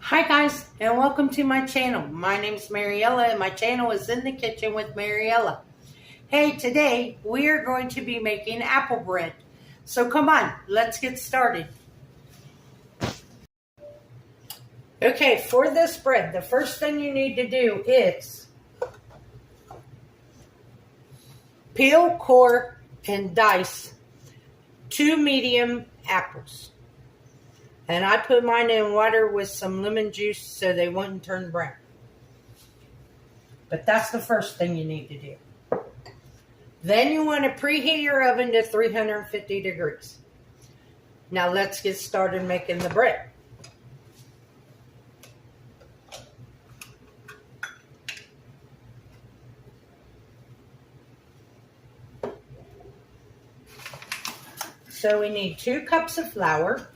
Hi guys, and welcome to my channel. My name is Mariella, and my channel is In the Kitchen with Mariella. Hey, today we are going to be making apple bread. So come on, let's get started. Okay, for this bread, the first thing you need to do is peel, core, and dice 2 medium apples. And I put mine in water with some lemon juice so they wouldn't turn brown. But that's the first thing you need to do. Then you want to preheat your oven to 350 degrees. Now let's get started making the bread. So we need 2 cups of flour,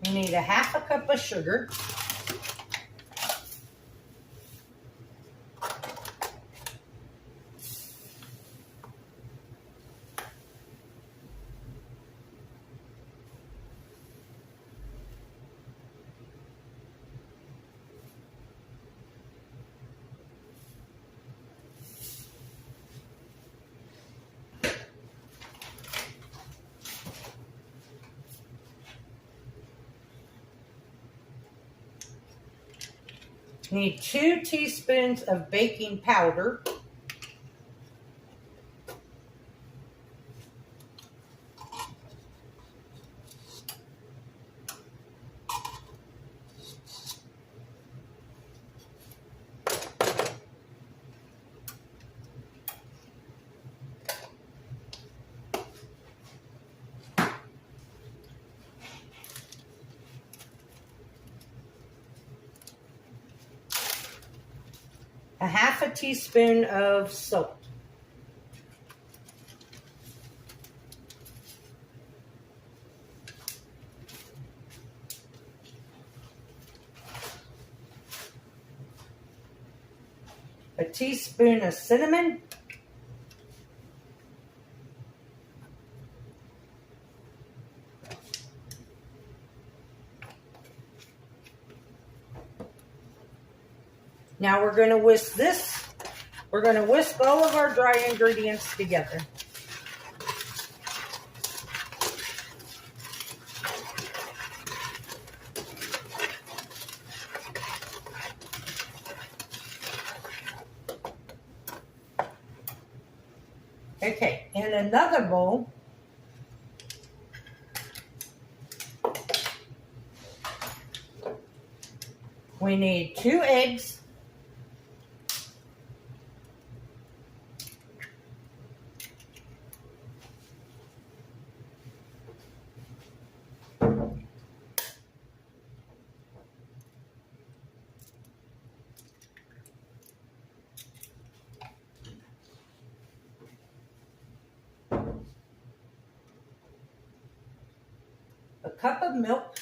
you need a half a cup of sugar, you need 2 teaspoons of baking powder, a half a teaspoon of salt, a teaspoon of cinnamon, now we're going to whisk this. We're going to whisk all of our dry ingredients together. Okay, in another bowl, we need 2 eggs, a cup of milk,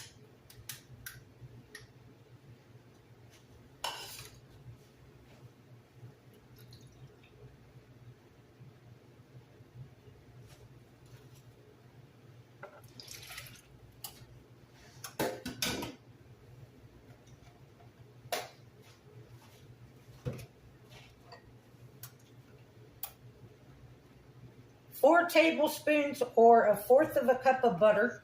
four tablespoons or a fourth of a cup of butter,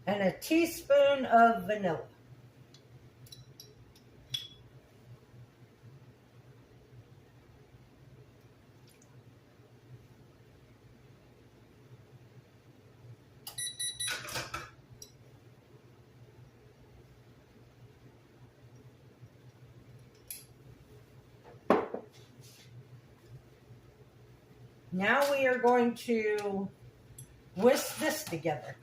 and a teaspoon of vanilla. Now we are going to whisk this together.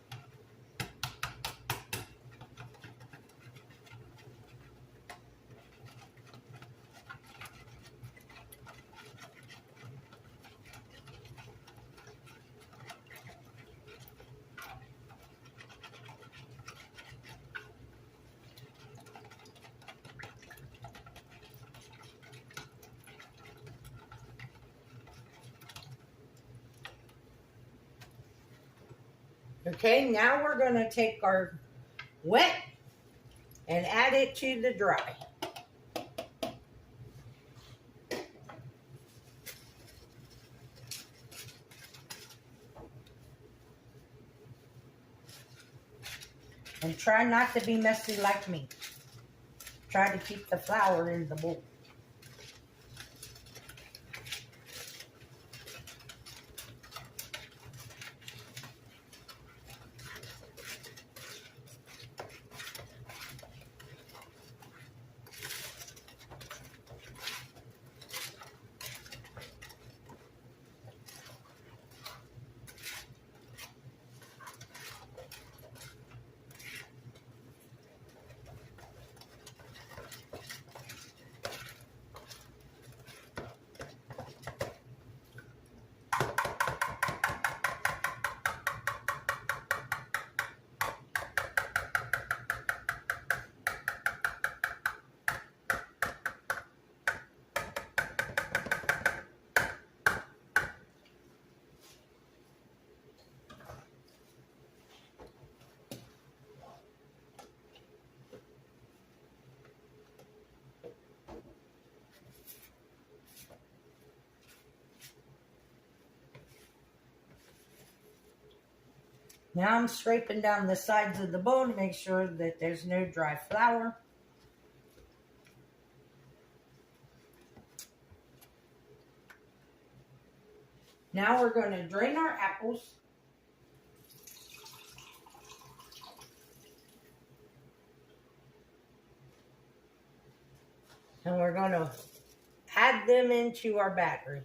Okay, now we're going to take our wet and add it to the dry. And try not to be messy like me. Try to keep the flour in the bowl. Now I'm scraping down the sides of the bowl to make sure that there's no dry flour. Now we're going to drain our apples. And we're going to add them into our battery.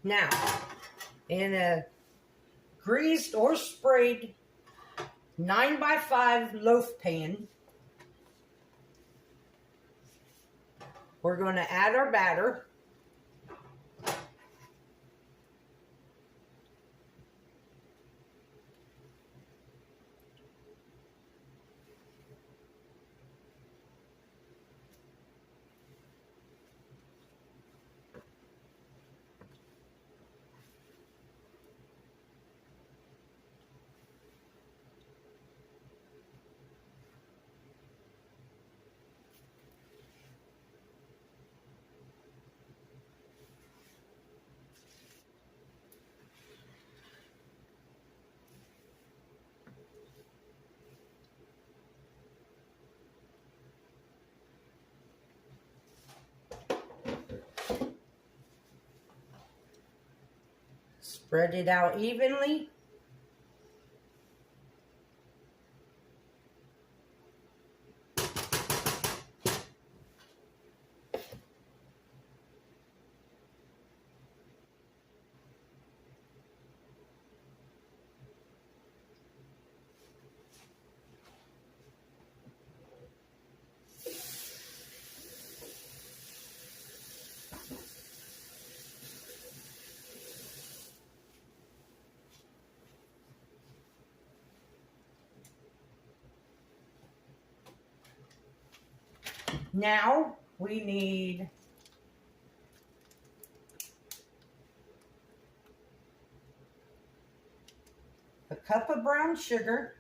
Now, in a greased or sprayed 9x5 loaf pan, we're going to add our batter. Spread it out evenly. Now we need a cup of brown sugar,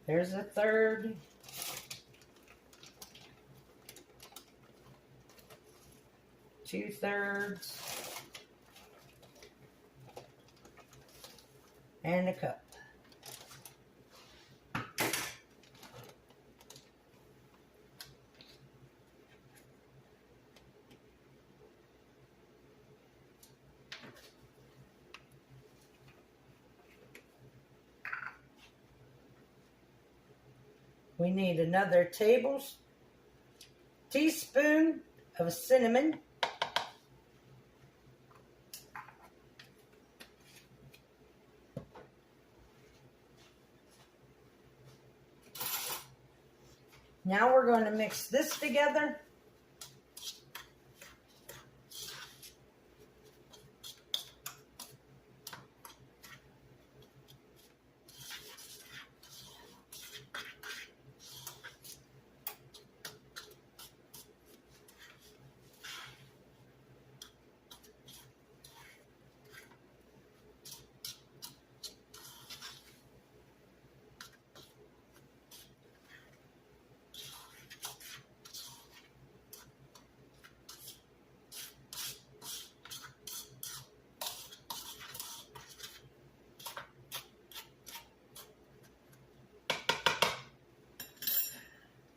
There's a third. Two-thirds. And a cup. We need another teaspoon of cinnamon. Now we're going to mix this together.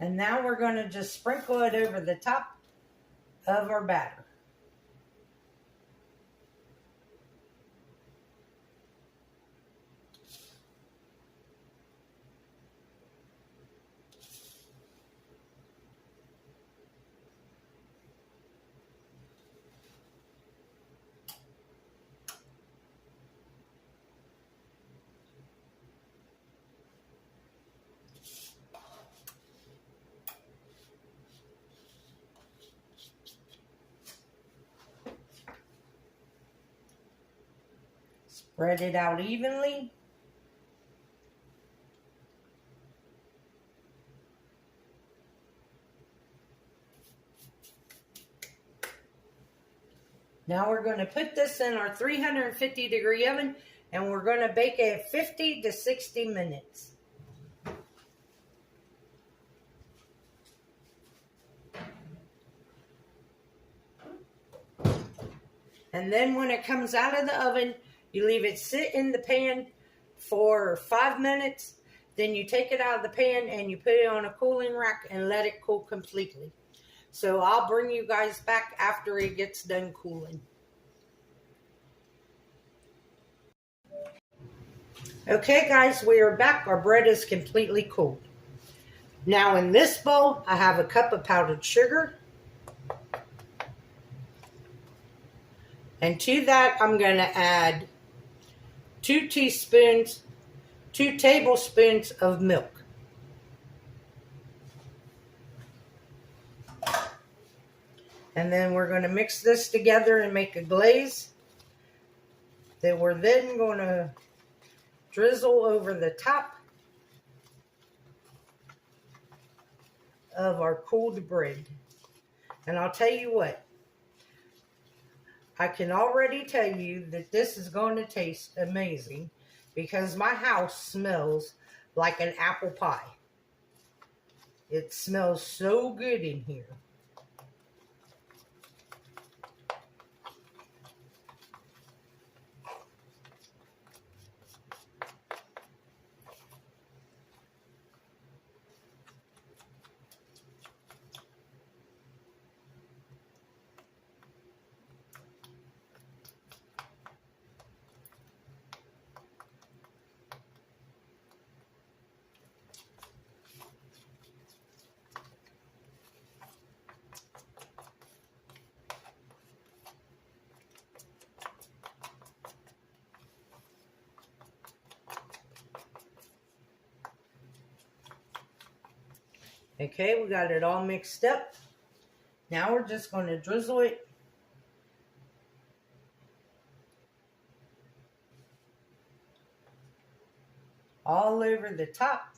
And now we're going to just sprinkle it over the top of our batter. Spread it out evenly. Now we're going to put this in our 350-degree oven, and we're going to bake it 50 to 60 minutes. And then when it comes out of the oven, you leave it sit in the pan for 5 minutes. Then you take it out of the pan and you put it on a cooling rack and let it cool completely. So I'll bring you guys back after it gets done cooling. Okay guys, we are back. Our bread is completely cooled. Now in this bowl, I have a cup of powdered sugar. And to that, I'm going to add 2 tablespoons of milk. And then we're going to mix this together and make a glaze that we're then going to drizzle over the top of our cooled bread. And I'll tell you what, I can already tell you that this is going to taste amazing because my house smells like an apple pie. It smells so good in here. Okay, we got it all mixed up. Now we're just going to drizzle it all over the top.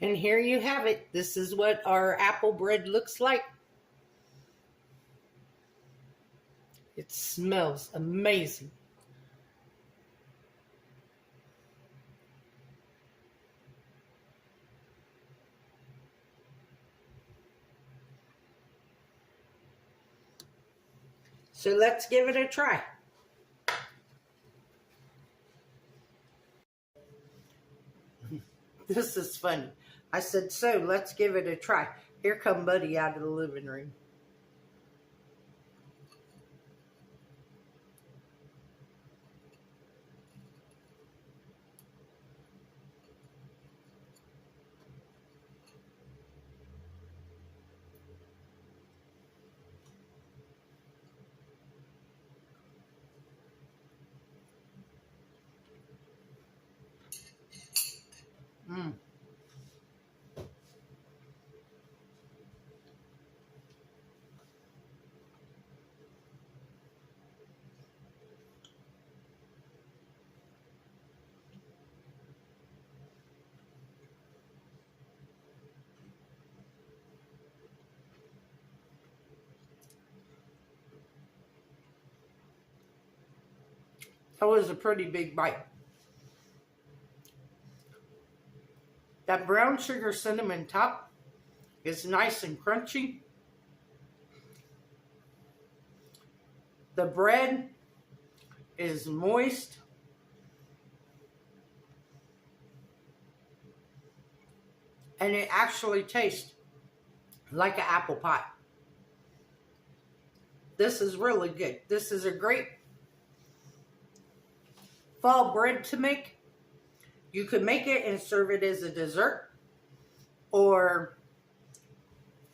And here you have it. This is what our apple bread looks like. It smells amazing. So let's give it a try. This is funny. I said, so let's give it a try. Here come Buddy out of the living room. Mmm. That was a pretty big bite. That brown sugar cinnamon top is nice and crunchy. The bread is moist. And it actually tastes like an apple pie. This is really good. This is a great fall bread to make. You could make it and serve it as a dessert. Or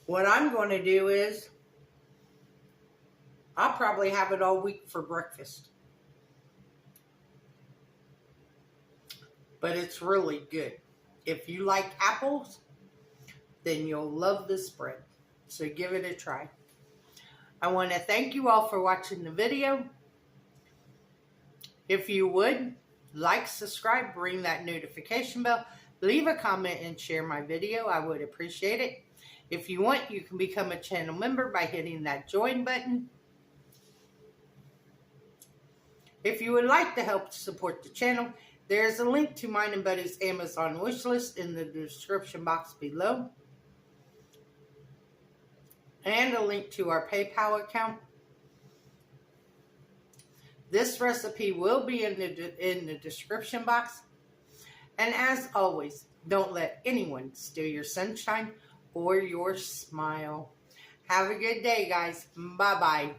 what I'm going to do is I'll probably have it all week for breakfast. But it's really good. If you like apples, then you'll love this bread. So give it a try. I want to thank you all for watching the video. If you would, like, subscribe, ring that notification bell, leave a comment, and share my video. I would appreciate it. If you want, you can become a channel member by hitting that join button. If you would like to help support the channel, there's a link to mine and Buddy's Amazon wish list in the description box below. And a link to our PayPal account. This recipe will be in the description box. And as always, don't let anyone steal your sunshine or your smile. Have a good day, guys. Bye-bye.